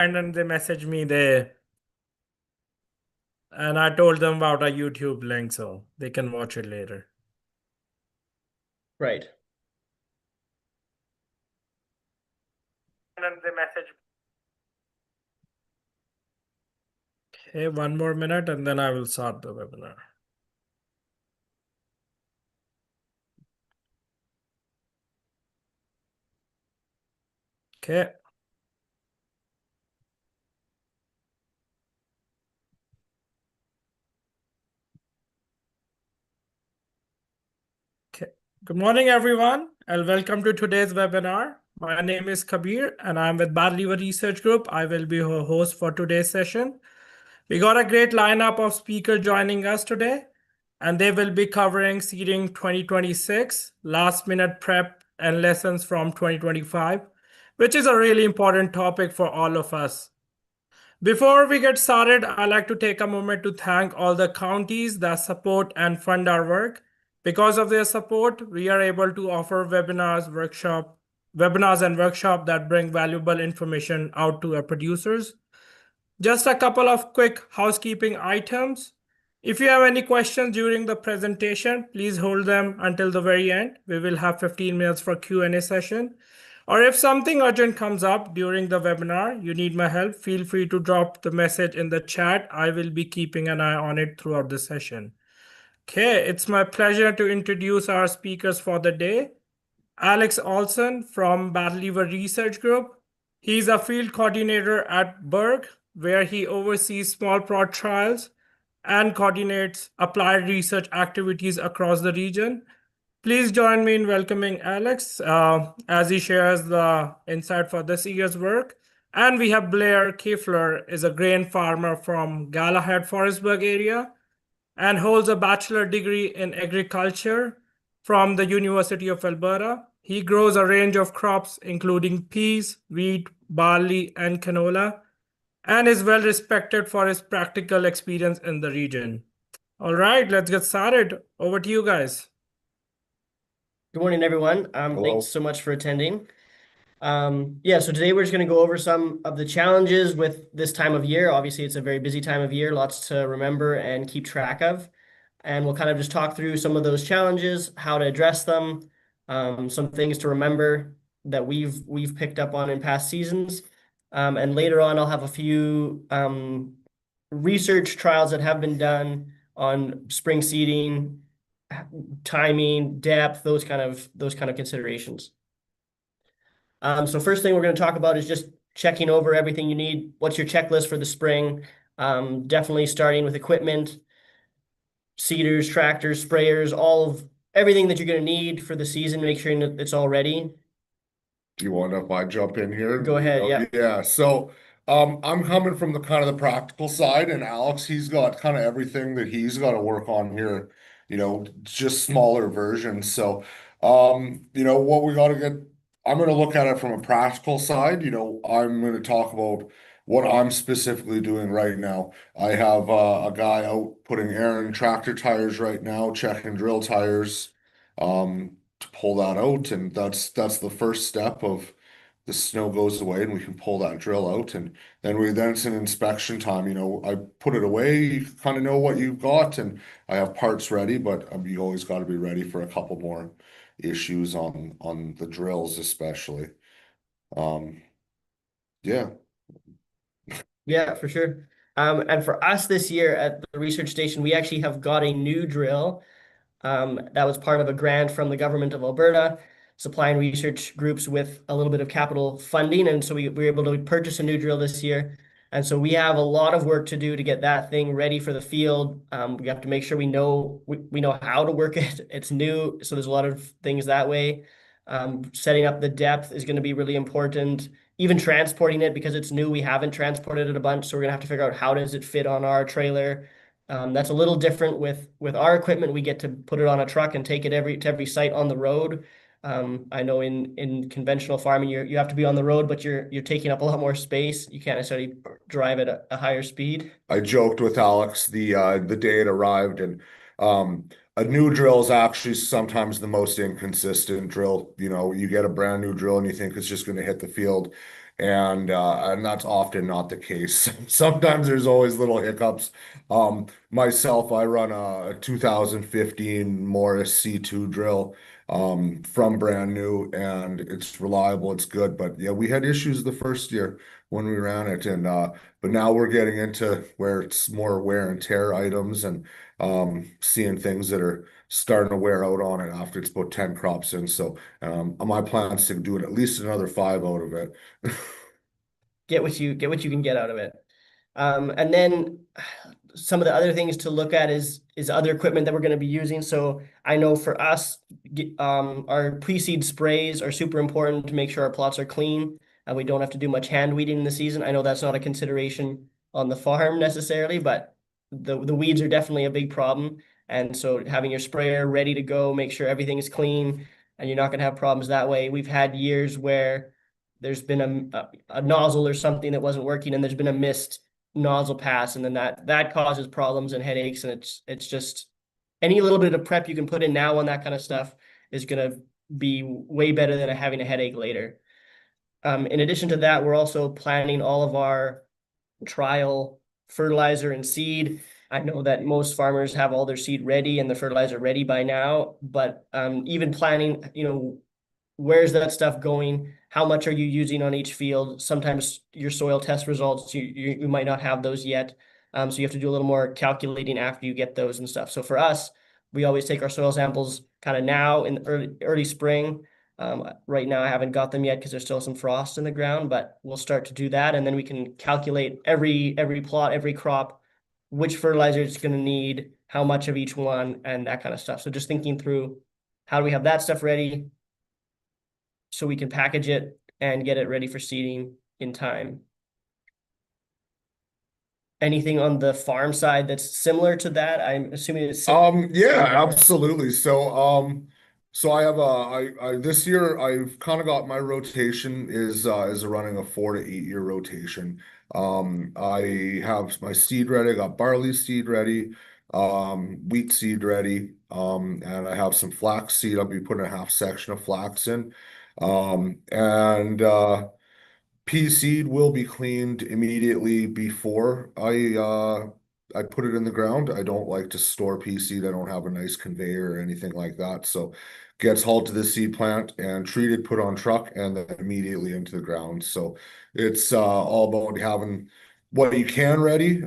And then they messaged me there, and I told them about a YouTube link so they can watch it later. Right. And then they messaged. Okay, one more minute and then I will start the webinar. Okay. Okay. Good morning, everyone, and welcome to today's webinar. My name is Kabir, and I'm with Bad Liver Research Group. I will be your host for today's session. We got a great lineup of speakers joining us today, and they will be covering Seeding 2026, last minute prep, and lessons from 2025, which is a really important topic for all of us. Before we get started, I'd like to take a moment to thank all the counties that support and fund our work. Because of their support, we are able to offer webinars and workshops that bring valuable information out to our producers. Just a couple of quick housekeeping items. If you have any questions during the presentation, please hold them until the very end. We will have 15 minutes for Q&A session. Or if something urgent comes up during the webinar, you need my help, feel free to drop the message in the chat. I will be keeping an eye on it throughout the session. Okay, it's my pleasure to introduce our speakers for the day. Alex Olson from Bad Liver Research Group. He's a field coordinator at Berg, where he oversees small prod trials and coordinates applied research activities across the region. Please join me in welcoming Alex as he shares the insight for this year's work. And we have Blair Kiefler, is a grain farmer from Galahad, Forestburg area, and holds a bachelor degree in agriculture from the University of Alberta. He grows a range of crops, including peas, wheat, barley, and canola, and is well respected for his practical experience in the region. All right, let's get started. Over to you guys. Good morning, everyone. Thanks so much for attending. So today we're just going to go over some of the challenges with this time of year. Obviously, it's a very busy time of year, lots to remember and keep track of. And we'll kind of just talk through some of those challenges, how to address them, some things to remember that we've picked up on in past seasons. And later on, I'll have a few research trials that have been done on spring seeding, timing, depth, those kind of considerations. So first thing we're going to talk about is just checking over everything you need. What's your checklist for the spring? Definitely starting with equipment, seeders, tractors, sprayers, everything that you're going to need for the season. Make sure that it's all ready. You want if I jump in here? Go ahead. Yeah. Yeah. So I'm coming from the kind of the practical side, and Alex, he's got kind of everything that he's got to work on here, just smaller versions. So what we got to get, I'm going to look at it from a practical side. I'm going to talk about what I'm specifically doing right now. I have a guy out putting air in tractor tires right now, checking drill tires. To pull that out, and that's the first step of the snow goes away and we can pull that drill out, and then it's an inspection time. I put it away, you kind of know what you've got, and I have parts ready, but you always got to be ready for a couple more issues on the drills especially. Yeah. Yeah, for sure. And for us this year at the research station, we actually have got a new drill. That was part of a grant from the government of Alberta, supplying research groups with a little bit of capital funding. And so we were able to purchase a new drill this year. And so we have a lot of work to do to get that thing ready for the field. We have to make sure we know how to work it. It's new, so there's a lot of things that way. Setting up the depth is going to be really important. Even transporting it, because it's new, we haven't transported it a bunch, so we're gonna have to figure out how does it fit on our trailer. That's a little different with our equipment. We get to put it on a truck and take it to every site on the road. I know in conventional farming, you have to be on the road, but you're taking up a lot more space. You can't necessarily drive at a higher speed. I joked with Alex the day it arrived, and a new drill is actually sometimes the most inconsistent drill. You get a brand new drill and you think it's just going to hit the field, and that's often not the case. Sometimes there's always little hiccups. Myself, I run a 2015 Morris C2 drill from brand new, and it's reliable, it's good. But yeah, we had issues the first year when we ran it, and but now we're getting into where it's more wear and tear items, and seeing things that are starting to wear out on it after it's about 10 crops in. So my plan is to do it at least another 5 out of it. Get what you can get out of it. And then some of the other things to look at is other equipment that we're going to be using. So I know for us, our pre-seed sprays are super important to make sure our plots are clean and we don't have to do much hand weeding in the season. I know that's not a consideration on the farm necessarily, but the weeds are definitely a big problem. And so having your sprayer ready to go, make sure everything is clean and you're not going to have problems that way. We've had years where there's been a nozzle or something that wasn't working and there's been a missed nozzle pass, and then that causes problems and headaches, and it's just any little bit of prep you can put in now on that kind of stuff is going to be way better than having a headache later. In addition to that, we're also planning all of our trial fertilizer and seed. I know that most farmers have all their seed ready and the fertilizer ready by now, but even planning, where's that stuff going? How much are you using on each field? Sometimes your soil test results, you might not have those yet. So you have to do a little more calculating after you get those and stuff. So for us, we always take our soil samples kind of now in early spring. Right now I haven't got them yet because there's still some frost in the ground, but we'll start to do that. And then we can calculate every plot, every crop, which fertilizer it's going to need, how much of each one, and that kind of stuff. So just thinking through how do we have that stuff ready so we can package it and get it ready for seeding in time. Anything on the farm side that's similar to that? I'm assuming it's Yeah, absolutely. So I have I this year I've kind of got my rotation is running a 4 to 8 year rotation. I have my seed ready, I got barley seed ready, wheat seed ready, and I have some flax seed. I'll be putting a half section of flax in. And pea seed will be cleaned immediately before I put it in the ground. I don't like to store pea seed. I don't have a nice conveyor or anything like that. So gets hauled to the seed plant and treated, put on truck, and then immediately into the ground. So it's all about having what you can ready,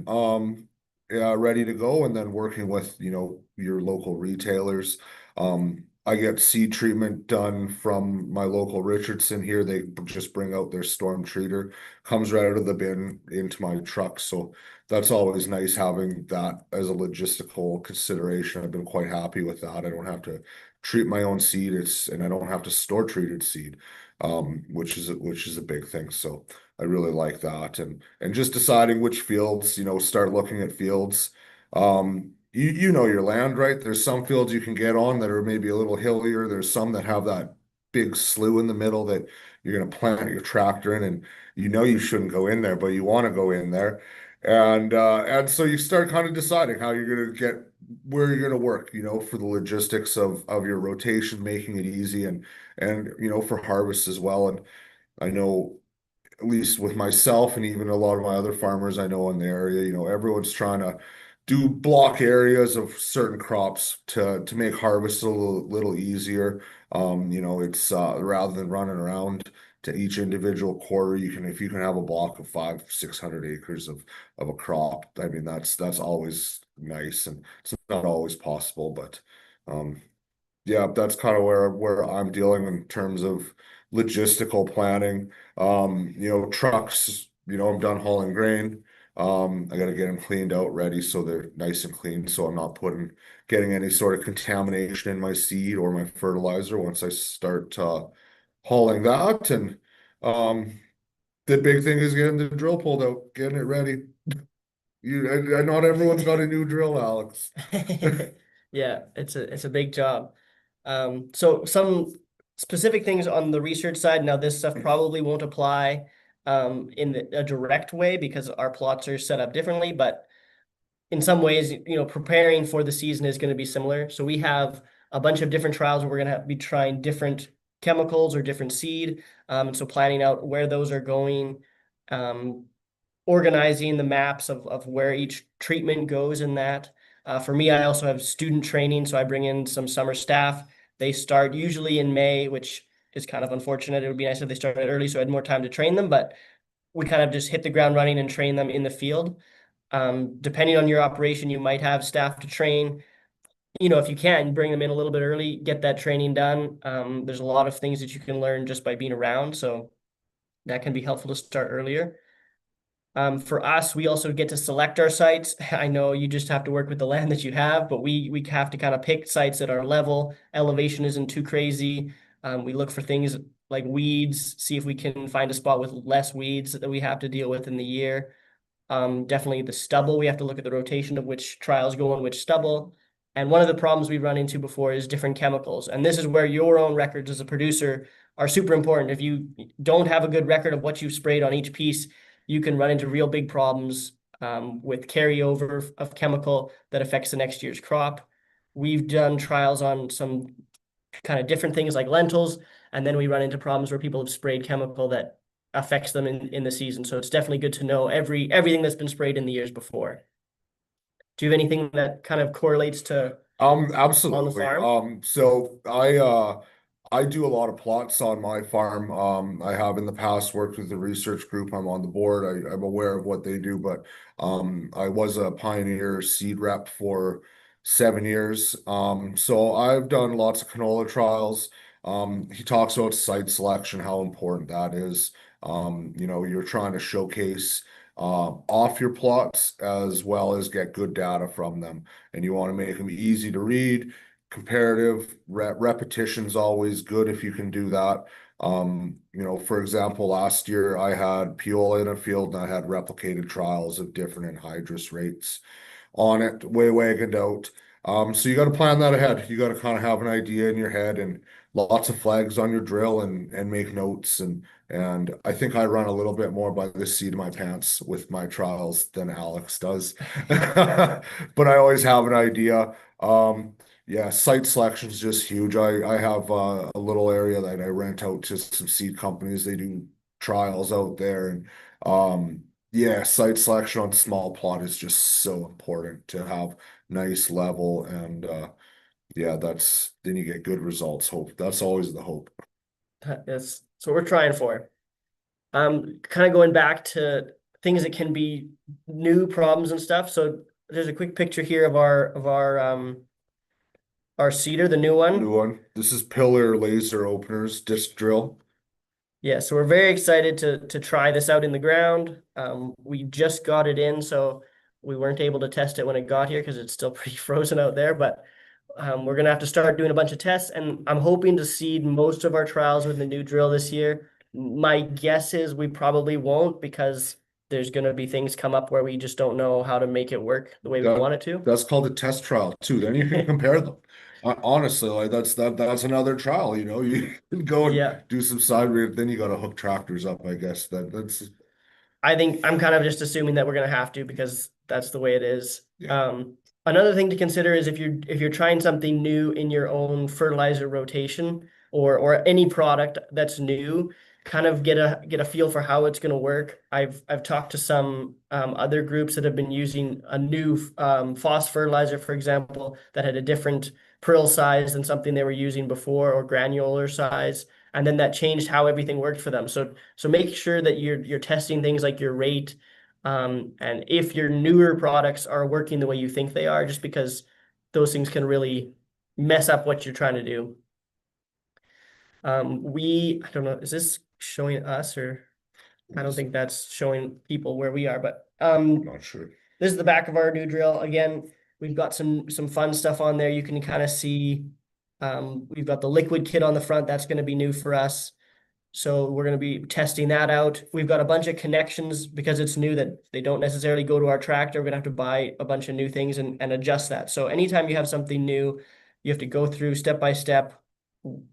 ready to go, and then working with, your local retailers. I get seed treatment done from my local Richardson here. They just bring out their storm treater, comes right out of the bin into my truck. So that's always nice having that as a logistical consideration. I've been quite happy with that. I don't have to treat my own seed. And I don't have to store treated seed, which is a big thing. So I really like that. And just deciding which fields, start looking at fields. You know your land, right? There's some fields you can get on that are maybe a little hillier. There's some that have that big slough in the middle that you're going to plant your tractor in, and you shouldn't go in there, but you want to go in there. And so you start kind of deciding how you're going to get where you're going to work, for the logistics of your rotation, making it easy and for harvest as well. And I know at least with myself and even a lot of my other farmers I know in the area, everyone's trying to do block areas of certain crops to make harvest a little easier. It's rather than running around to each individual quarter, if you can have a block of 500-600 acres of a crop, I mean that's always nice, and it's not always possible, but yeah, that's kind of where I'm dealing in terms of logistical planning. Trucks, I'm done hauling grain. I got to get them cleaned out ready so they're nice and clean, so I'm not getting any sort of contamination in my seed or my fertilizer once I start hauling that. And the big thing is getting the drill pulled out, getting it ready. Not everyone's got a new drill, Alex. Yeah, it's a big job. So some specific things on the research side. Now, this stuff probably won't apply in a direct way because our plots are set up differently, but in some ways, preparing for the season is going to be similar. So we have a bunch of different trials where we're going to be trying different chemicals or different seed. And so planning out where those are going, organizing the maps of where each treatment goes in that. For me, I also have student training, so I bring in some summer staff. They start usually in May, which is kind of unfortunate. It would be nice if they started early so I had more time to train them, but we kind of just hit the ground running and train them in the field. Depending on your operation, you might have staff to train. You know, if you can, bring them in a little bit early, get that training done. There's a lot of things that you can learn just by being around, so that can be helpful to start earlier. For us, we also get to select our sites. I know you just have to work with the land that you have, but we have to kind of pick sites that are level, elevation isn't too crazy. We look for things like weeds, see if we can find a spot with less weeds that we have to deal with in the year. Definitely the stubble, we have to look at the rotation of which trials go on which stubble. And one of the problems we've run into before is different chemicals. And this is where your own records as a producer are super important. If you don't have a good record of what you've sprayed on each piece, you can run into real big problems with carryover of chemical that affects the next year's crop. We've done trials on some kind of different things like lentils, and then we run into problems where people have sprayed chemical that affects them in the season. So it's definitely good to know everything that's been sprayed in the years before. Do you have anything that kind of correlates to Absolutely. farm? So I do a lot of plots on my farm. I have in the past worked with the research group. I'm on the board. I'm aware of what they do, but I was a Pioneer seed rep for 7 years. So I've done lots of canola trials. He talks about site selection, how important that is. You know, you're trying to showcase off your plots as well as get good data from them, and you want to make them easy to read. Comparative repetition's always good if you can do that. You know, for example, last year I had Piola in a field and I had replicated trials of different anhydrous rates on it, way wagoned out. So you got to plan that ahead. You got to kind of have an idea in your head and lots of flags on your drill and make notes. And I think I run a little bit more by the seat of my pants with my trials than Alex does. But I always have an idea. Yeah, site selection is just huge. I have a little area that I rent out to some seed companies. They do trials out there, and yeah, site selection on small plot is just so important to have nice level, and yeah, then you get good results. Hope that's always the hope. That's what we're trying for. Kind of going back to things that can be new problems and stuff. So there's a quick picture here of our seeder, the new one. New one. This is pillar laser openers, disc drill. Yeah, so we're very excited to try this out in the ground. We just got it in, so we weren't able to test it when it got here because it's still pretty frozen out there. But we're gonna have to start doing a bunch of tests, and I'm hoping to seed most of our trials with the new drill this year. My guess is we probably won't because there's gonna be things come up where we just don't know how to make it work the way we want it to. That's called a test trial too. Then you can compare them. Honestly, like that's another trial. You know, you can go and do some side read, then you got to hook tractors up. I guess that's. I think I'm kind of just assuming that we're gonna have to because that's the way it is. Yeah. Another thing to consider is if you're trying something new in your own fertilizer rotation or any product that's new, kind of get a feel for how it's going to work. I've talked to some other groups that have been using a new phos fertilizer, for example, that had a different prill size than something they were using before, or granular size, and then that changed how everything worked for them. So make sure that you're testing things like your rate. And if your newer products are working the way you think they are, just because those things can really mess up what you're trying to do. I don't know, is this showing us, or I don't think that's showing people where we are, but Not sure. this is the back of our new drill. Again, we've got some fun stuff on there. You can kind of see we've got the liquid kit on the front. That's going to be new for us. So we're going to be testing that out. We've got a bunch of connections because it's new that they don't necessarily go to our tractor. We're going to have to buy a bunch of new things and adjust that. So anytime you have something new, you have to go through step by step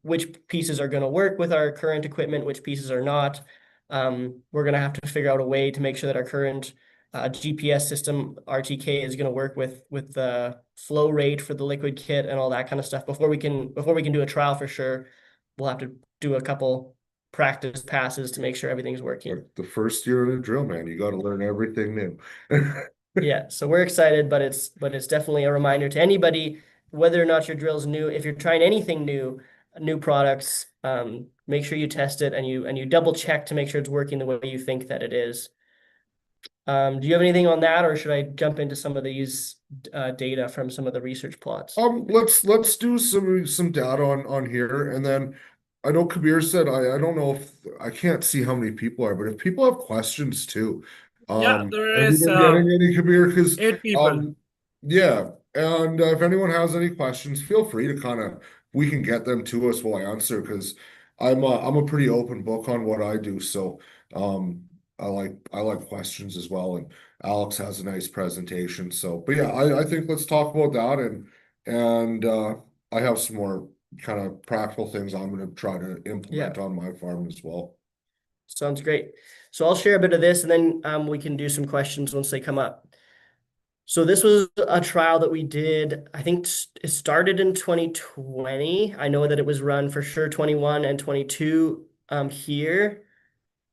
which pieces are going to work with our current equipment, which pieces are not. We're going to have to figure out a way to make sure that our current GPS system, RTK, is going to work with the flow rate for the liquid kit and all that kind of stuff. Before we can do a trial for sure, we'll have to do a couple practice passes to make sure everything's working. Like the first year of the drill, man, you got to learn everything new. Yeah, so we're excited, but it's definitely a reminder to anybody, whether or not your drill's new, if you're trying anything new products, make sure you test it and you double check to make sure it's working the way you think that it is. Do you have anything on that, or should I jump into some of these data from some of the research plots? Let's do some data on here, and then I know Kabir said I don't know if I can't see how many people are, but if people have questions too, Yeah, there have you is been getting any, Kabir? Because 8 people. yeah, and if anyone has any questions, feel free to we can get them to us, we'll answer, because I'm a pretty open book on what I do, so I like questions as well, and Alex has a nice presentation. So, but yeah, I think let's talk about that, and I have some more kind of practical things I'm going to try to implement on my farm as well. Sounds great. So I'll share a bit of this, and then we can do some questions once they come up. So this was a trial that we did, I think it started in 2020. I know that it was run for sure 21 and 22 here.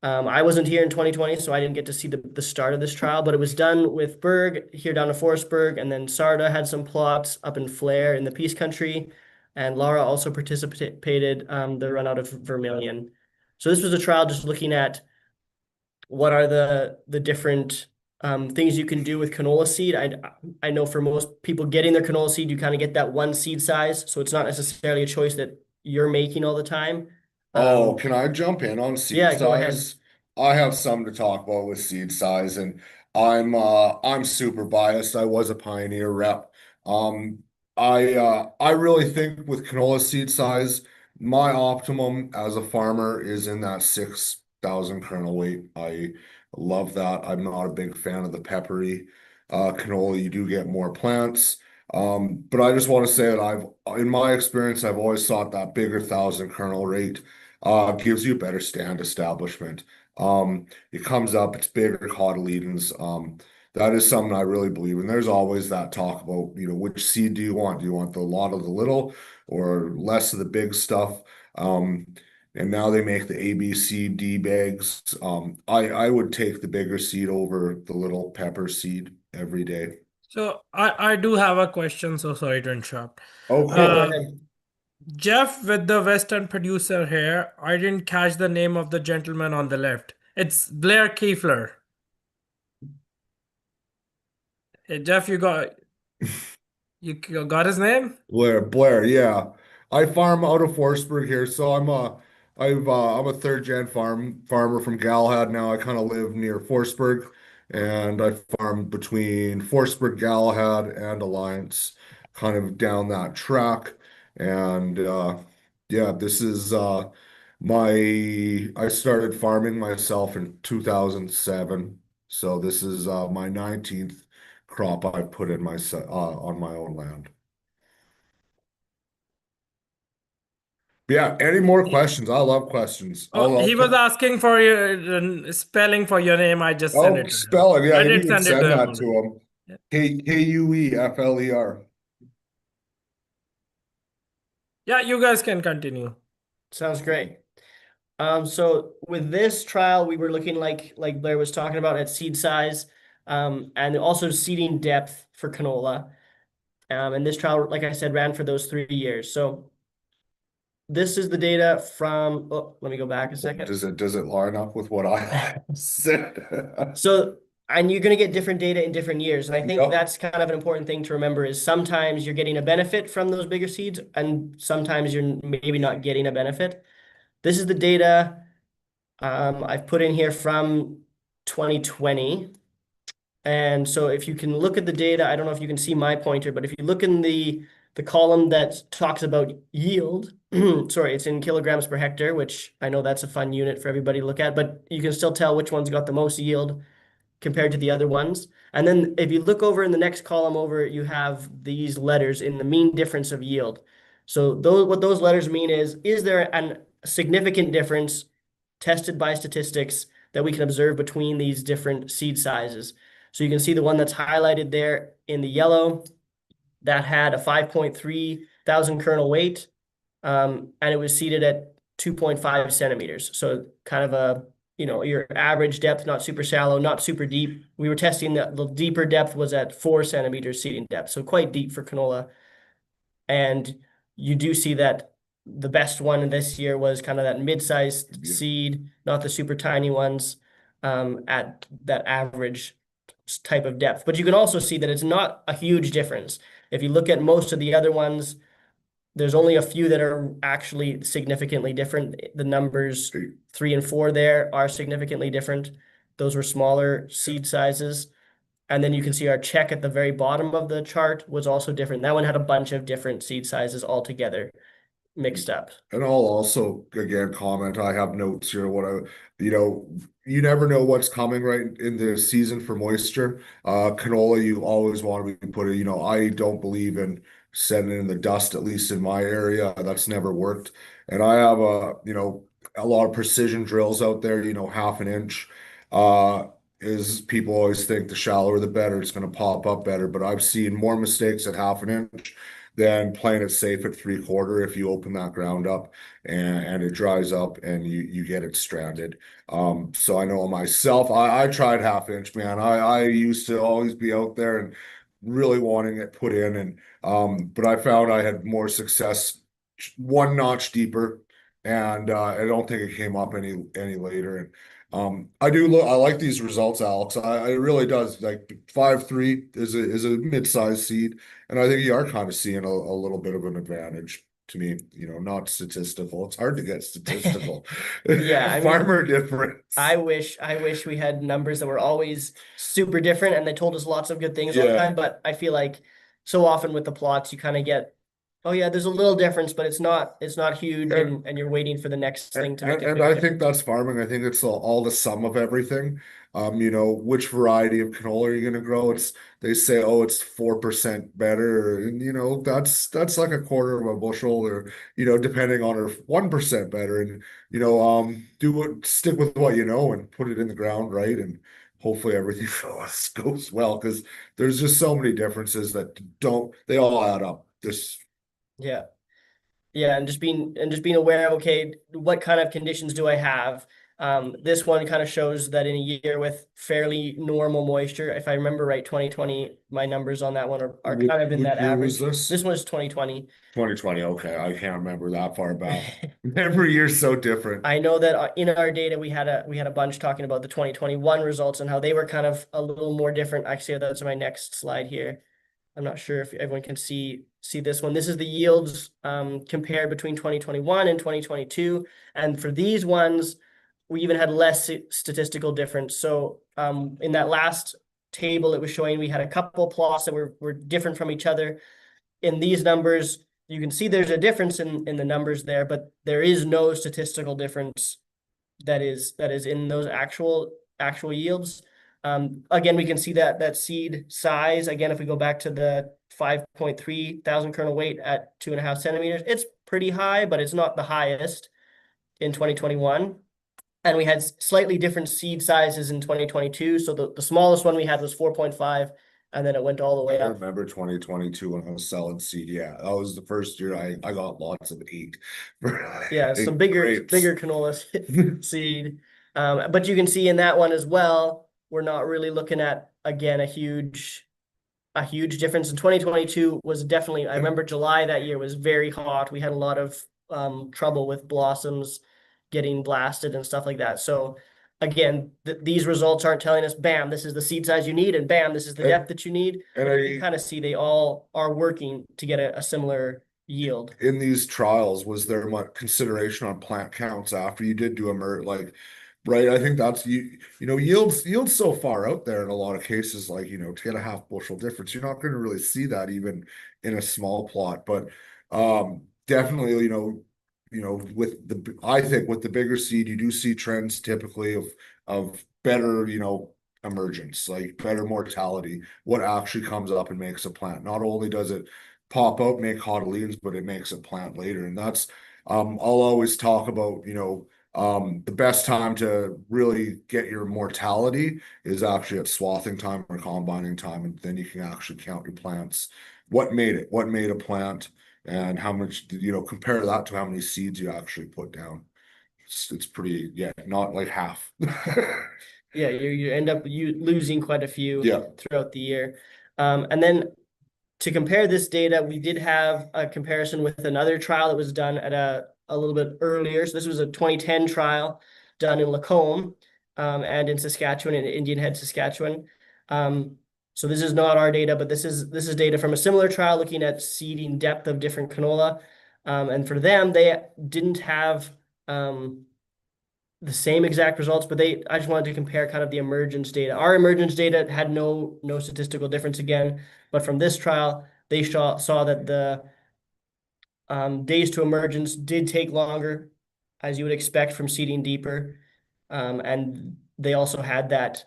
I wasn't here in 2020, so I didn't get to see the start of this trial, but it was done with Berg here down to Forestburg, and then Sarda had some plots up in Flair in the Peace Country, and Laura also participated the run out of Vermilion. So this was a trial just looking at what are the different things you can do with canola seed. I know for most people getting their canola seed, you kind of get that one seed size, so it's not necessarily a choice that you're making all the time. Oh, can I jump in on seed Yeah, size? go ahead. I have some to talk about with seed size, and I'm super biased. I was a Pioneer rep. I really think with canola seed size, my optimum as a farmer is in that 6,000 kernel weight. I love that. I'm not a big fan of the peppery canola. You do get more plants. But I just want to say that in my experience, I've always thought that bigger 1,000 kernel rate gives you a better stand establishment. It comes up, it's bigger cotyledons. That is something I really believe in. There's always that talk about, which seed do you want? Do you want a lot of the little or less of the big stuff? And now they make the A, B, C, D bags. I would take the bigger seed over the little pepper seed every day. So I do have a question, so sorry to interrupt. Okay. Jeff with the Western producer here, I didn't catch the name of the gentleman on the left. It's Blair Kiefler. Hey, Jeff, you got his name? Blair, yeah. I farm out of Forestburg here, so I'm a third gen farmer from Galahad now. I kind of live near Forestburg, and I farm between Forestburg, Galahad, and Alliance, kind of down that track. And yeah, this is I started farming myself in 2007, so this is my 19th crop I've put in on my own land. Yeah, any more questions? I love questions. Oh, he was asking for your spelling for your name. I just sent it to him. Spell it. Yeah, I you did can send it to send him that to him. Kuefler. Yeah, you guys can continue. Sounds great. So with this trial, we were looking like Blair was talking about at seed size, and also seeding depth for canola. And this trial, like I said, ran for those 3 years. So this is the data from, let me go back a second. Does it line up with what I said? So, and you're going to get different data in different years. And I think Yep. that's kind of an important thing to remember is sometimes you're getting a benefit from those bigger seeds, and sometimes you're maybe not getting a benefit. This is the data I've put in here from 2020. And so if you can look at the data, I don't know if you can see my pointer, but if you look in the column that talks about yield, sorry, it's in kilograms per hectare, which I know that's a fun unit for everybody to look at, but you can still tell which one's got the most yield compared to the other ones. And then if you look over in the next column over, you have these letters in the mean difference of yield. So what those letters mean is there a significant difference tested by statistics that we can observe between these different seed sizes? So you can see the one that's highlighted there in the yellow that had a 5.3 thousand kernel weight, and it was seeded at 2.5 centimeters. So kind of a, your average depth, not super shallow, not super deep. We were testing that the deeper depth was at 4 centimeters seeding depth. So quite deep for canola. And you do see that the best one this year was kind of that mid-sized seed, not the super tiny ones, at that average type of depth. But you can also see that it's not a huge difference. If you look at most of the other ones, there's only a few that are actually significantly different. The numbers 3 and 4 there are significantly different. Those were smaller seed sizes. And then you can see our check at the very bottom of the chart was also different. That one had a bunch of different seed sizes all together mixed up. And I'll also again comment, I have notes here, you never know what's coming right in the season for moisture. Canola, you always want to be putting, I don't believe in setting it in the dust, at least in my area. That's never worked. And I have a lot of precision drills out there, half an inch. Is people always think the shallower the better, it's going to pop up better. But I've seen more mistakes at half an inch than playing it safe at 3/4 if you open that ground up and it dries up and you get it stranded. So I know myself, I tried half inch, man. I used to always be out there and really wanting it put in, and but I found I had more success one notch deeper, and I don't think it came up any later. And I like these results, Alex. It really does. Like 5.3 is a mid-sized seed, and I think you are kind of seeing a little bit of an advantage to me. Not statistical. It's hard to get statistical. Yeah, Farmer difference. I wish we had numbers that were always super different and they told us lots of good things all the time. But I feel like so often with the plots, you kind of get, oh yeah, there's a little difference, but it's not huge, and you're waiting for the next thing to make it. And I think that's farming. I think it's all the sum of everything. Which variety of canola are you going to grow? They say, oh, it's 4% better, and that's like a quarter of a bushel, or depending on, or 1% better, and stick with what and put it in the ground right, and hopefully everything goes well, because there's just so many differences that they all add up. Yeah, and just being aware of, okay, what kind of conditions do I have? This one kind of shows that in a year with fairly normal moisture, if I remember right, 2020, my numbers on that one are kind of in that average. This one is 2020. 2020, okay. I can't remember that far back. Every year's so different. I know that in our data we had a bunch talking about the 2021 results and how they were kind of a little more different. Actually, that's my next slide here. I'm not sure if everyone can see this one. This is the yields compared between 2021 and 2022. And for these ones, we even had less statistical difference. So in that last table it was showing, we had a couple plots that were different from each other. In these numbers, you can see there's a difference in the numbers there, but there is no statistical difference that is in those actual yields. Again, we can see that seed size. Again, if we go back to the 5.3 thousand kernel weight at 2.5 centimeters, it's pretty high, but it's not the highest in 2021. And we had slightly different seed sizes in 2022. So the smallest one we had was 4.5, and then it went all the way up. I remember 2022 when I was selling seed. Yeah, that was the first year I got lots of 8. Yeah, some bigger canola seed. But you can see in that one as well, we're not really looking at, again, a huge difference. In 2022 was definitely, I remember July that year was very hot. We had a lot of trouble with blossoms getting blasted and stuff like that. So again, these results aren't telling us, bam, this is the seed size you need, and bam, this is the depth that you need. And you kind of see they all are working to get a similar yield. In these trials, was there much consideration on plant counts after you did do right? I think that's yields so far out there in a lot of cases, like to get a half bushel difference, you're not going to really see that even in a small plot. But definitely, I think with the bigger seed, you do see trends typically of better, emergence, like better mortality, what actually comes up and makes a plant. Not only does it pop out, make cotyledons, but it makes a plant later. And that's I'll always talk about, the best time to really get your mortality is actually at swathing time or combining time, and then you can actually count your plants. What made a plant? and how much, compare that to how many seeds you actually put down. It's pretty, yeah, not like half. Yeah, you end up losing quite a few Yeah. throughout the year. And then to compare this data, we did have a comparison with another trial that was done at a little bit earlier. So this was a 2010 trial done in Lacombe and in Saskatchewan, in Indian Head, Saskatchewan. So this is not our data, but this is data from a similar trial looking at seeding depth of different canola. And for them, they didn't have the same exact results, but I just wanted to compare kind of the emergence data. Our emergence data had no statistical difference again, but from this trial, they saw that the days to emergence did take longer, as you would expect from seeding deeper. And they also had that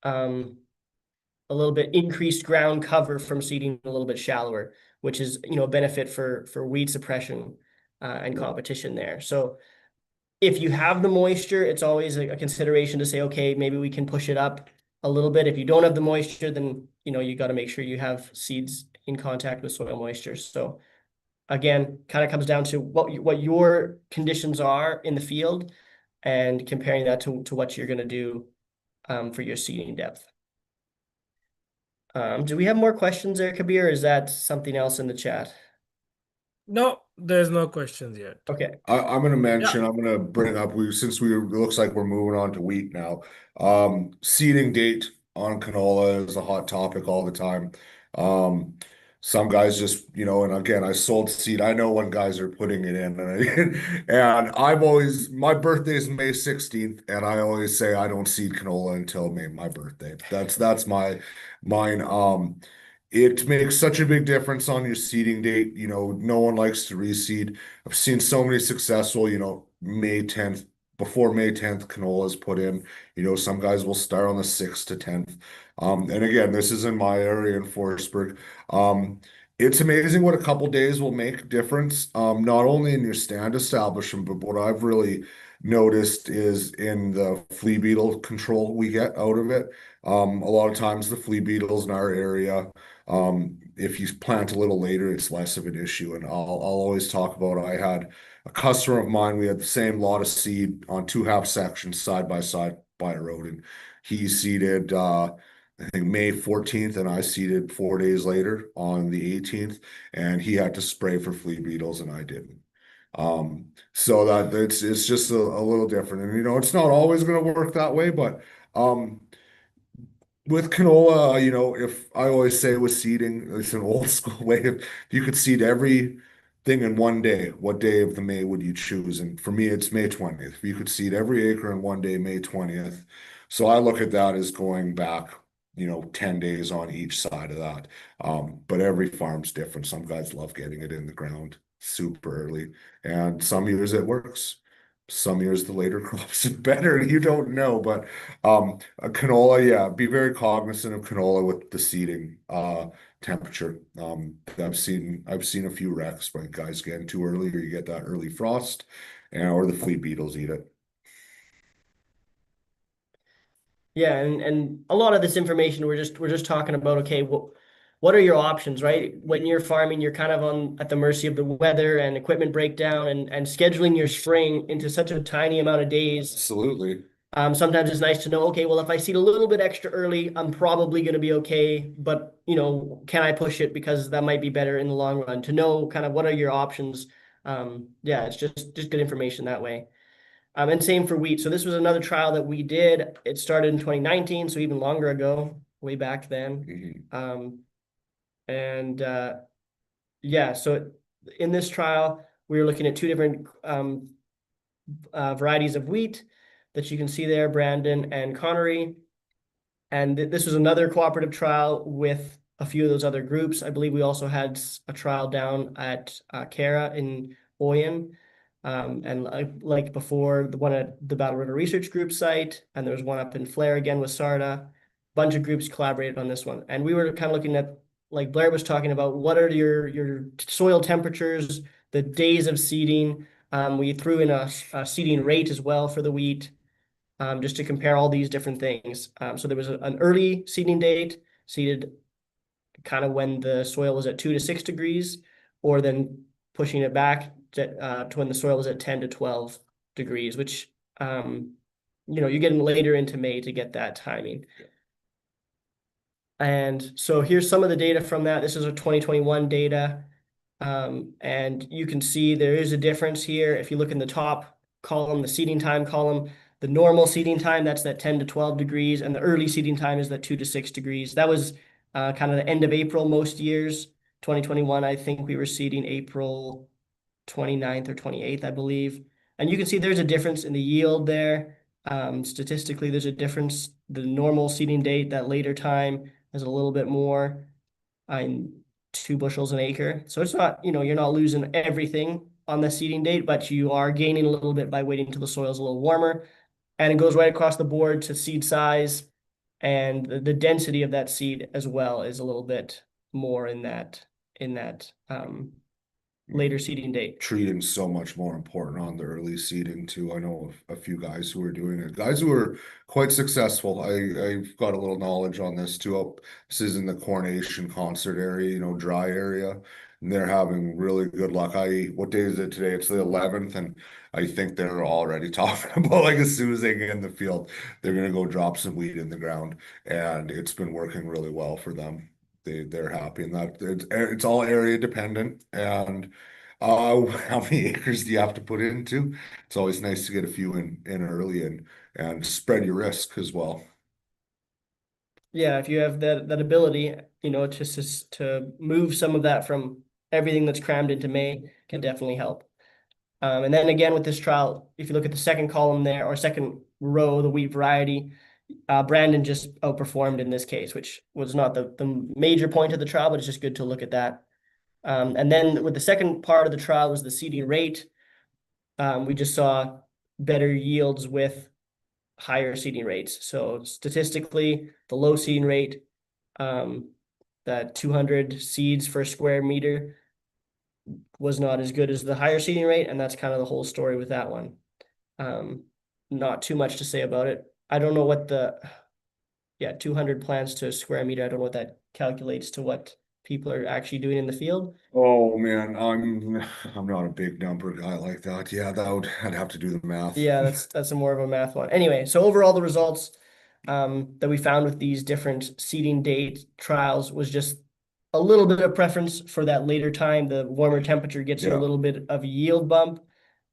a little bit increased ground cover from seeding a little bit shallower, which is, a benefit for weed suppression and competition there. So if you have the moisture, it's always a consideration to say, okay, maybe we can push it up a little bit. If you don't have the moisture, then, you got to make sure you have seeds in contact with soil moisture. So again, kind of comes down to what your conditions are in the field and comparing that to what you're going to do for your seeding depth. Do we have more questions there, Kabir, or is that something else in the chat? No, there's no questions yet. Okay. I'm going to bring up, since it looks like we're moving on to wheat now. Seeding date on canola is a hot topic all the time. Some guys just, and again, I sold seed. I know when guys are putting it in, and my birthday is May 16th, and I always say I don't seed canola until my birthday. That's mine. It makes such a big difference on your seeding date. No one likes to reseed. I've seen so many successful, May 10th, before May 10th, canola is put in. Some guys will start on the 6th to 10th. And again, this is in my area in Forestburg. It's amazing what a couple days will make difference, not only in your stand establishment, but what I've really noticed is in the flea beetle control we get out of it. A lot of times the flea beetles in our area, if you plant a little later, it's less of an issue. And I'll always talk about, I had a customer of mine, we had the same lot of seed on 2 half sections side by side by a road, and he seeded I think May 14th, and I seeded 4 days later on the 18th, and he had to spray for flea beetles and I didn't. So that it's just a little different. And it's not always going to work that way, but with canola, if I always say with seeding, it's an old school way of, if you could seed everything in one day, what day of the May would you choose? And for me, it's May 20th. If you could seed every acre in one day, May 20th. So I look at that as going back, 10 days on each side of that. But every farm's different. Some guys love getting it in the ground super early, and some years it works. Some years the later crops are better. You don't know, but a canola, yeah, be very cognizant of canola with the seeding temperature. I've seen a few wrecks by guys getting too early, or you get that early frost, or the flea beetles eat it. Yeah, and a lot of this information we're just talking about, okay, what are your options, right? When you're farming, you're kind of at the mercy of the weather and equipment breakdown, and scheduling your spring into such a tiny amount of days. Absolutely. Sometimes it's nice to know, okay, well, if I seed a little bit extra early, I'm probably going to be okay, but can I push it, because that might be better in the long run, to know kind of what are your options. Yeah, it's just good information that way. And same for wheat. So this was another trial that we did. It started in 2019, so even longer ago, way back then. Yeah, so in this trial, we were looking at 2 different varieties of wheat that you can see there, Brandon and Connery. And this was another cooperative trial with a few of those other groups. I believe we also had a trial down at Cara in Oyen. And like before, the one at the Battle River Research Group site, and there was one up in Flair again with Sarda. A bunch of groups collaborated on this one. And we were kind of looking at, like Blair was talking about, what are your soil temperatures, the days of seeding. We threw in a seeding rate as well for the wheat, just to compare all these different things. So there was an early seeding date, seeded kind of when the soil was at 2 to 6 degrees, or then pushing it back to when the soil was at 10 to 12 degrees, which, you're getting later into May to get that timing. And so here's some of the data from that. This is a 2021 data. And you can see there is a difference here. If you look in the top column, the seeding time column, the normal seeding time, that's that 10 to 12 degrees, and the early seeding time is that 2 to 6 degrees. That was kind of the end of April most years. 2021, I think we were seeding April 29th or 28th, I believe. And you can see there's a difference in the yield there. Statistically, there's a difference. The normal seeding date, that later time, is a little bit more in 2 bushels an acre. So it's not, you're not losing everything on the seeding date, but you are gaining a little bit by waiting until the soil's a little warmer. And it goes right across the board to seed size, and the density of that seed as well is a little bit more in that later seeding date. Treating so much more important on the early seeding too. I know a few guys who are doing it, guys who are quite successful. I've got a little knowledge on this too. This is in the Coronation Concert area, dry area, and they're having really good luck. What day is it today? It's the 11th, and I think they're already talking about, like, as soon as they get in the field, they're gonna go drop some weed in the ground, and it's been working really well for them. They're happy, and that it's all area dependent. And how many acres do you have to put into? It's always nice to get a few in early and spread your risk as well. Yeah, if you have that ability, to move some of that from everything that's crammed into May, can definitely help. And then again with this trial, if you look at the second column there, or second row, the wheat variety, Brandon just outperformed in this case, which was not the major point of the trial, but it's just good to look at that. And then with the second part of the trial was the seeding rate. We just saw better yields with higher seeding rates. So statistically, the low seeding rate, that 200 seeds per square meter, was not as good as the higher seeding rate, and that's kind of the whole story with that one. Not too much to say about it. I don't know what 200 plants to a square meter. I don't know what that calculates to what people are actually doing in the field. Oh man, I'm not a big number guy like that. Yeah, I'd have to do the math. Yeah, that's a more of a math one. Anyway, so overall the results that we found with these different seeding date trials was just a little bit of preference for that later time. The warmer temperature gets you a little bit of a yield bump.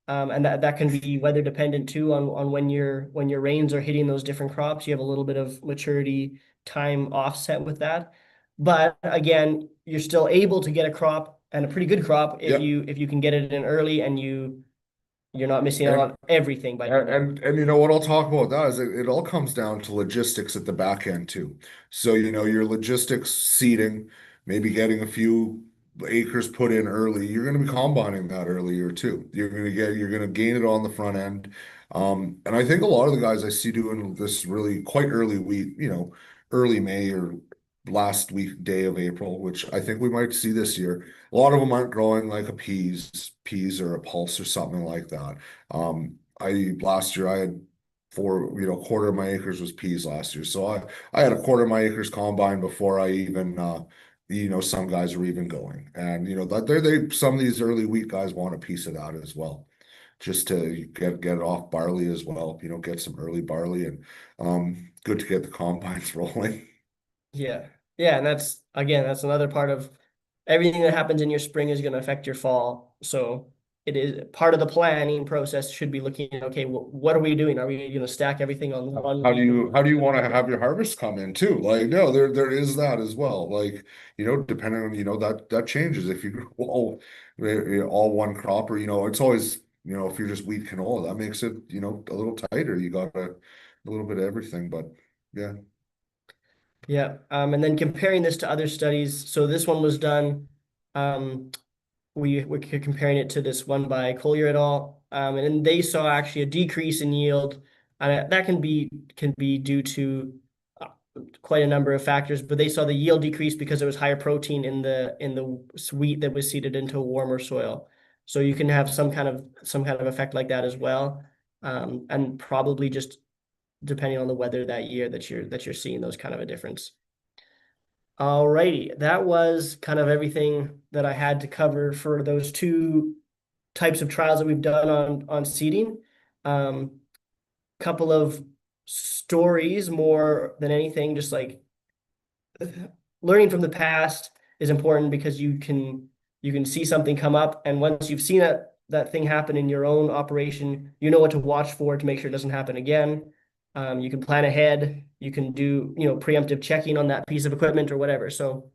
And that can be weather dependent too, on when your rains are hitting those different crops. You have a little bit of maturity time offset with that. But again, you're still able to get a crop, and a pretty good crop, if you can get it in early, and you're not missing out on everything by and you know what I'll talk about that is it all comes down to logistics at the back end too. So your logistics, seeding, maybe getting a few acres put in early, you're going to be combining that earlier too. You're going to gain it on the front end. And I think a lot of the guys I see doing this really quite early wheat, early May or last week of April, which I think we might see this year. A lot of them aren't growing like a peas or a pulse or something like that. Last year I had quarter of my acres was peas last year. So I had a quarter of my acres combined before I even some guys are even going, and that some of these early wheat guys want a piece of that as well, just to get it off barley as well. Get some early barley, and good to get the combines rolling. Yeah, and that's another part of everything that happens in your spring is going to affect your fall. So it is part of the planning process. Should be looking at, okay, what are we doing? Are we going to stack everything on one? How do you want to have your harvest come in too? Like, no, there is that as well. Like, depending on, that changes if you grow all one crop, or, it's always, if you're just wheat canola, that makes it, a little tighter. You got a little bit of everything, but yeah. Yeah. And then comparing this to other studies. So this one was done, we're comparing it to this one by Collier et al. And then they saw actually a decrease in yield, and that can be due to quite a number of factors. But they saw the yield decrease because there was higher protein in the wheat that was seeded into a warmer soil. So you can have some kind of effect like that as well, and probably just depending on the weather that year that you're seeing those kind of a difference. Alrighty, that was kind of everything that I had to cover for those two types of trials that we've done on seeding. Couple of stories more than anything, just like learning from the past is important because you can see something come up, and once you've seen that thing happen in your own operation, you know what to watch for to make sure it doesn't happen again. You can plan ahead, you can do, preemptive checking on that piece of equipment or whatever. So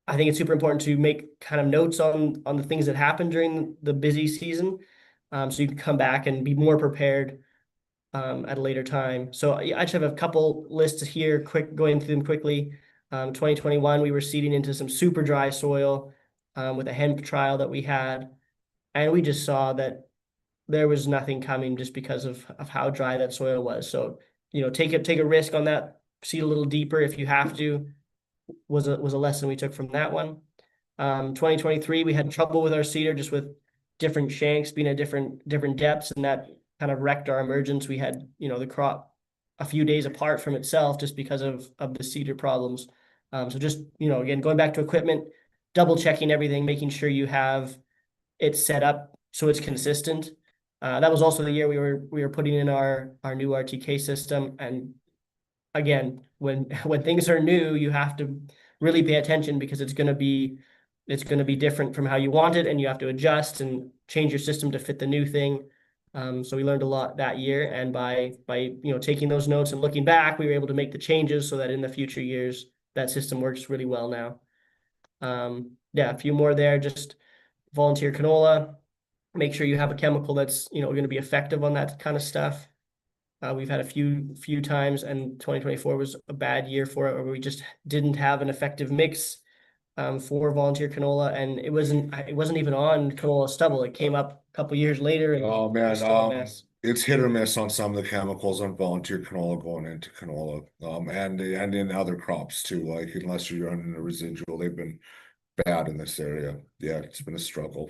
I think it's super important to make kind of notes on the things that happen during the busy season, so you can come back and be more prepared at a later time. So I just have a couple lists here, going through them quickly. 2021, we were seeding into some super dry soil with a hemp trial that we had, and we just saw that there was nothing coming just because of how dry that soil was. So, take a risk on that, seed a little deeper if you have to, was a lesson we took from that one. 2023, we had trouble with our seeder, just with different shanks being at different depths, and that kind of wrecked our emergence. We had, the crop a few days apart from itself just because of the seeder problems. So just, again, going back to equipment, double checking everything, making sure you have it set up so it's consistent. That was also the year we were putting in our new RTK system. And again, when things are new, you have to really pay attention because it's going to be different from how you want it, and you have to adjust and change your system to fit the new thing. So we learned a lot that year, and by taking those notes and looking back, we were able to make the changes so that in the future years that system works really well now. Yeah, a few more there. Just volunteer canola. Make sure you have a chemical that's going to be effective on that kind of stuff. We've had a few times, and 2024 was a bad year for it, where we just didn't have an effective mix for volunteer canola, and it wasn't even on canola stubble. It came up a couple years later, and Oh it man, was still a mess. it's hit or miss on some of the chemicals on volunteer canola going into canola, and in other crops too. Like unless you're running a residual, they've been bad in this area. Yeah, it's been a struggle.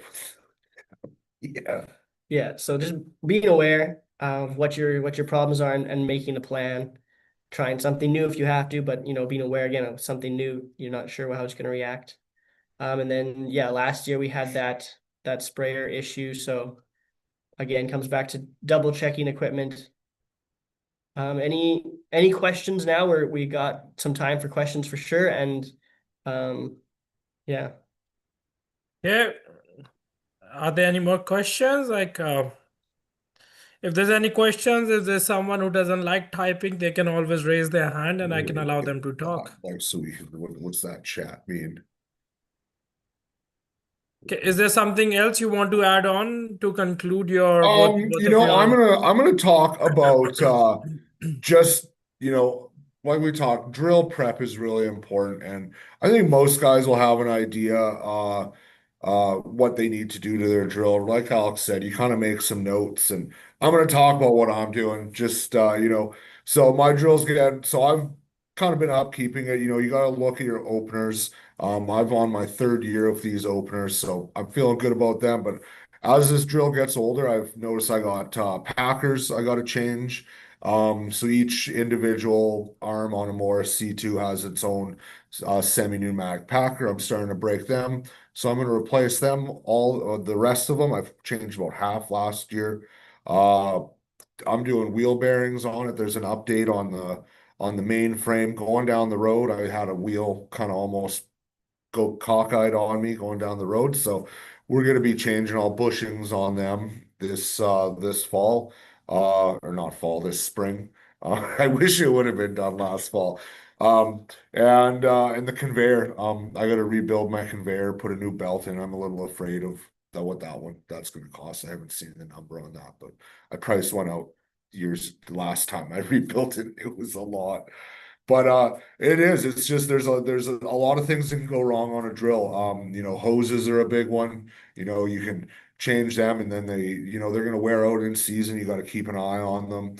Yeah. Yeah, so just being aware of what your problems are, and making a plan, trying something new if you have to, but being aware again of something new, you're not sure how it's going to react. And then yeah, last year we had that sprayer issue. So again, comes back to double checking equipment. Any questions now? We got some time for questions for sure. And yeah. Yeah. Are there any more questions? Like, if there's any questions, if there's someone who doesn't like typing, they can always raise their hand and I can allow them to talk. Like, so what's that chat mean? Okay, is there something else you want to add on to conclude your both You of know, your I'm gonna talk about just, like we talked, drill prep is really important, and I think most guys will have an idea what they need to do to their drill. Like Alex said, you kind of make some notes, and I'm gonna talk about what I'm doing. Just so my drills so I've kind of been upkeeping it. You gotta look at your openers. I've on my third year of these openers, so I'm feeling good about them. But as this drill gets older, I've noticed I got packers I got to change. So each individual arm on a Morris C2 has its own semi-pneumatic packer. I'm starting to break them, so I'm going to replace them. All the rest of them, I've changed about half last year. Uh, I'm doing wheel bearings on it. There's an update on the main frame going down the road. I had a wheel kind of almost go cockeyed on me going down the road. So we're going to be changing all bushings on them this fall, or not fall, this spring. I wish it would have been done last fall. And the conveyor, I got to rebuild my conveyor, put a new belt in. I'm a little afraid of what that's going to cost. I haven't seen the number on that, but I priced one out the last time I rebuilt it. It was a lot. But it's just there's a lot of things that can go wrong on a drill. Hoses are a big one. You can change them and then they're gonna wear out in season. You got to keep an eye on them.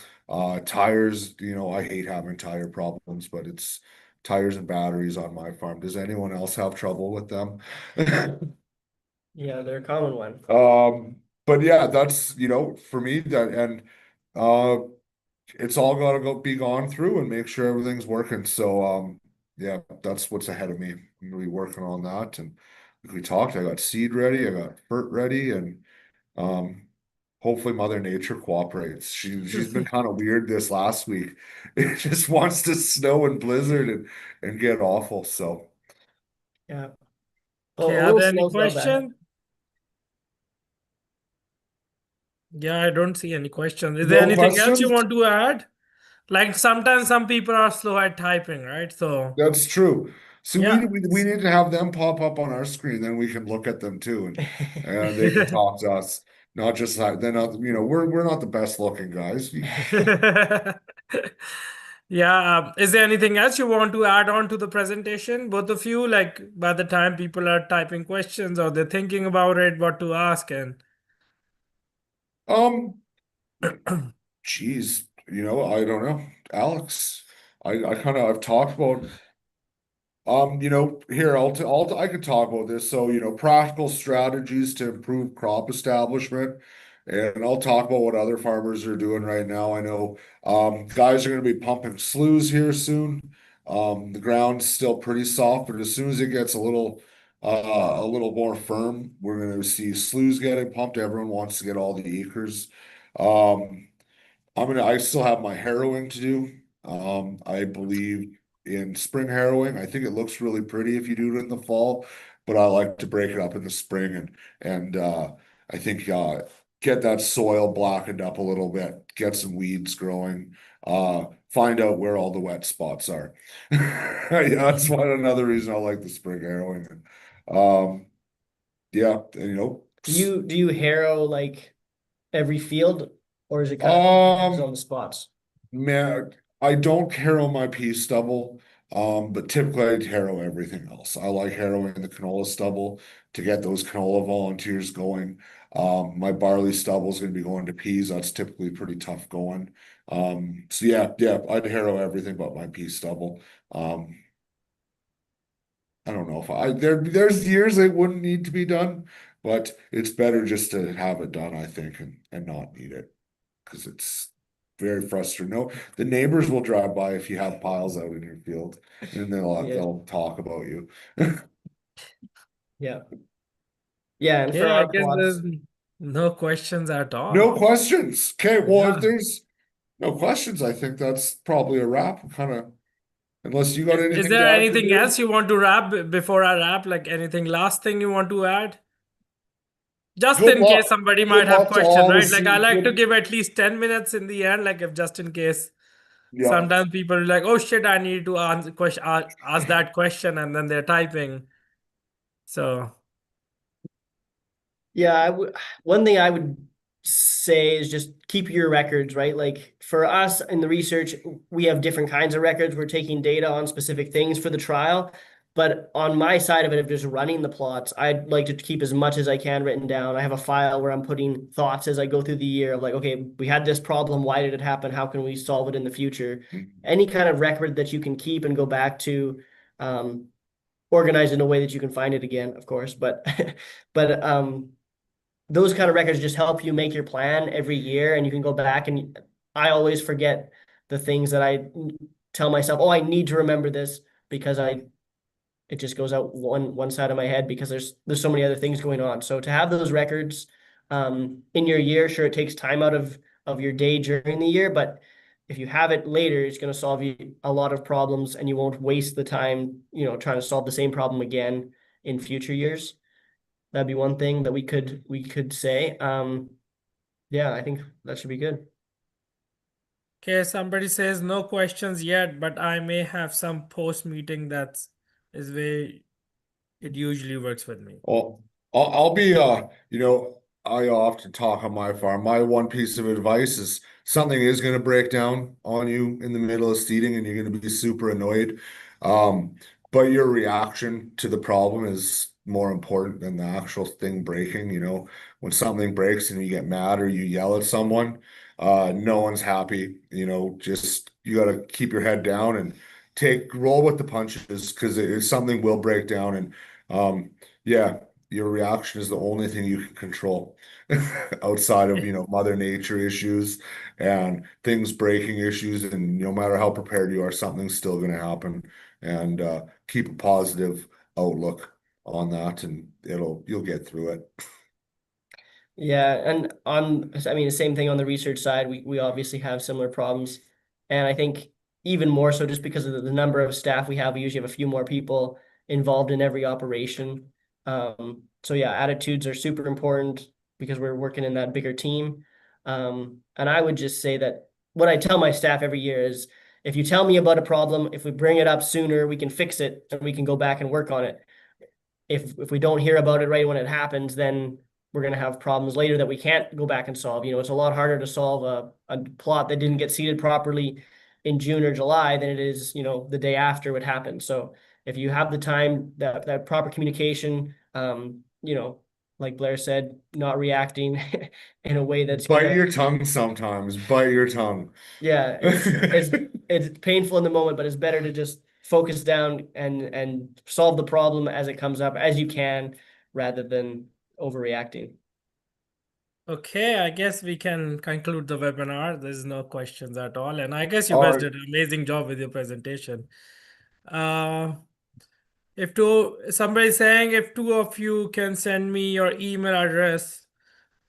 Tires, I hate having tire problems, but it's tires and batteries on my farm. Does anyone else have trouble with them? Yeah, they're a common one. But yeah, that's for me that and it's all got to be gone through and make sure everything's working. So yeah, that's what's ahead of me. I'm gonna be working on that, and like we talked, I got seed ready, I got fert ready, and um, hopefully Mother Nature cooperates. She's been kind of weird this last week. It just wants to snow and blizzard and get awful. So Yeah. Okay, A are little there any snow's not bad. questions? Yeah, I don't see any questions. Is no there anything else you questions. want to add? Like sometimes some people are slow at typing, right? So That's true. So yeah. we need to have them pop up on our screen, then we can look at them too, and they can talk to us. Not just that, they're not, we're not the best looking guys. Yeah. Is there anything else you want to add on to the presentation? Both of you, like by the time people are typing questions or they're thinking about it, what to ask and Um, geez, I don't know. Alex, I kind of I've talked about here I could talk about this. So, practical strategies to improve crop establishment. And I'll talk about what other farmers are doing right now. I know guys are going to be pumping sloughs here soon. The ground's still pretty soft, but as soon as it gets a little more firm, we're going to see sloughs getting pumped. Everyone wants to get all the acres. Um, I still have my harrowing to do. I believe in spring harrowing. I think it looks really pretty if you do it in the fall, but I like to break it up in the spring and I think get that soil blackened up a little bit, get some weeds growing, find out where all the wet spots are. Yeah, that's one another reason I like the spring harrowing. Um, yeah, and, Do you harrow like every field, or is it kind of depends on um, the spots? Man, I don't harrow my pea stubble, but typically I harrow everything else. I like harrowing the canola stubble to get those canola volunteers going. My barley stubble is going to be going to peas. That's typically pretty tough going. So yeah, I'd harrow everything but my pea stubble. Um, I don't know if there's years it wouldn't need to be done, but it's better just to have it done, I think, and not need it because it's very frustrating. No, the neighbors will drive by if you have piles out in your field, and Yeah. they'll talk about you. Yeah. Yeah, and for okay, I our guess there's plots, no questions at all. No questions. Okay, well, if Yeah. there's no questions, I think that's probably a wrap. Kind of, unless you got Is anything there to add, anything Kabir? else you want to wrap before I wrap? Like anything last thing you want to add? Just Good in luck. case somebody Good might have luck to question, all the right? Like I seed. like to give at least 10 minutes in the end, like if just in case. Yeah. Sometimes people are like, oh shit, I need to answer question, ask that question, and then they're typing. So yeah, one thing I would say is just keep your records, right? Like for us in the research, we have different kinds of records. We're taking data on specific things for the trial. But on my side of it, of just running the plots, I'd like to keep as much as I can written down. I have a file where I'm putting thoughts as I go through the year of like, okay, we had this problem. Why did it happen? How can we solve it in the future? Any kind of record that you can keep and go back to, organized in a way that you can find it again, of course. But those kind of records just help you make your plan every year, and you can go back. And I always forget the things that I tell myself, oh, I need to remember this, because it just goes out one side of my head because there's so many other things going on. So to have those records in your year, sure, it takes time out of your day during the year, but if you have it later, it's going to solve you a lot of problems, and you won't waste the time, trying to solve the same problem again in future years. That'd be one thing that we could say. Yeah, I think that should be good. okay, somebody says no questions yet, but I may have some post meeting that's is way it usually works with me. Well, I'll be, I often talk on my farm. My one piece of advice is something is going to break down on you in the middle of seeding and you're going to be super annoyed. Um, but your reaction to the problem is more important than the actual thing breaking. When something breaks and you get mad or you yell at someone, no one's happy. Just you got to keep your head down and roll with the punches because something will break down and, yeah, your reaction is the only thing you can control outside of, Mother Nature issues and things breaking issues. And no matter how prepared you are, something's still going to happen. and keep a positive outlook on that, and you'll get through it. Yeah, and I mean, the same thing on the research side. We obviously have similar problems, and I think even more so just because of the number of staff we have. We usually have a few more people involved in every operation. So yeah, attitudes are super important because we're working in that bigger team. And I would just say that what I tell my staff every year is, if you tell me about a problem, if we bring it up sooner, we can fix it and we can go back and work on it. If we don't hear about it right when it happens, then we're going to have problems later that we can't go back and solve. It's a lot harder to solve a plot that didn't get seeded properly in June or July than it is, the day after what happened. So if you have the time, that proper communication, like Blair said, not reacting in a way that's Bite your tongue sometimes. Bite your tongue. Yeah, it's painful in the moment, but it's better to just focus down and solve the problem as it comes up as you can, rather than overreacting. Okay, I guess we can conclude the webinar. There's no questions at all. And I guess you All guys right. did an amazing job with your presentation. If somebody's saying if two of you can send me your email address,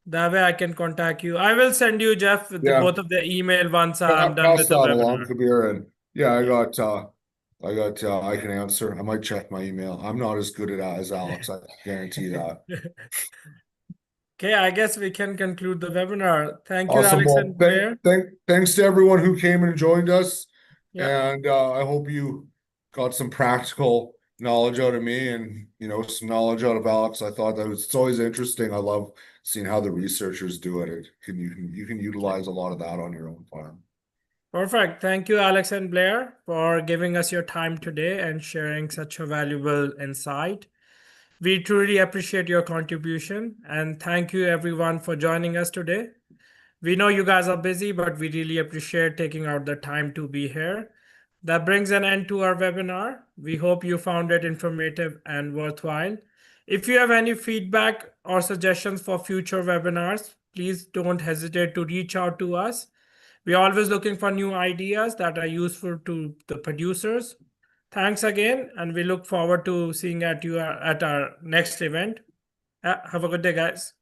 that way I can contact you. I will send you, Jeff, Yeah. both of the email once I'm done Pass with the that along, webinar. Kabir, and yeah, I can answer. I might check my email. I'm not as good at that as Alex, I guarantee that. Okay, I guess we can conclude the webinar. Thank you, Awesome. Alex Well, and Blair. thanks to everyone who came and joined us. Yeah. And I hope you got some practical knowledge out of me and some knowledge out of Alex. I thought it's always interesting. I love seeing how the researchers do it. You can utilize a lot of that on your own farm. Perfect. Thank you, Alex and Blair, for giving us your time today and sharing such a valuable insight. We truly appreciate your contribution, and thank you everyone for joining us today. We know you guys are busy, but we really appreciate taking out the time to be here. That brings an end to our webinar. We hope you found it informative and worthwhile. If you have any feedback or suggestions for future webinars, please don't hesitate to reach out to us. We're always looking for new ideas that are useful to the producers. Thanks again, and we look forward to seeing you at our next event. Have a good day, guys.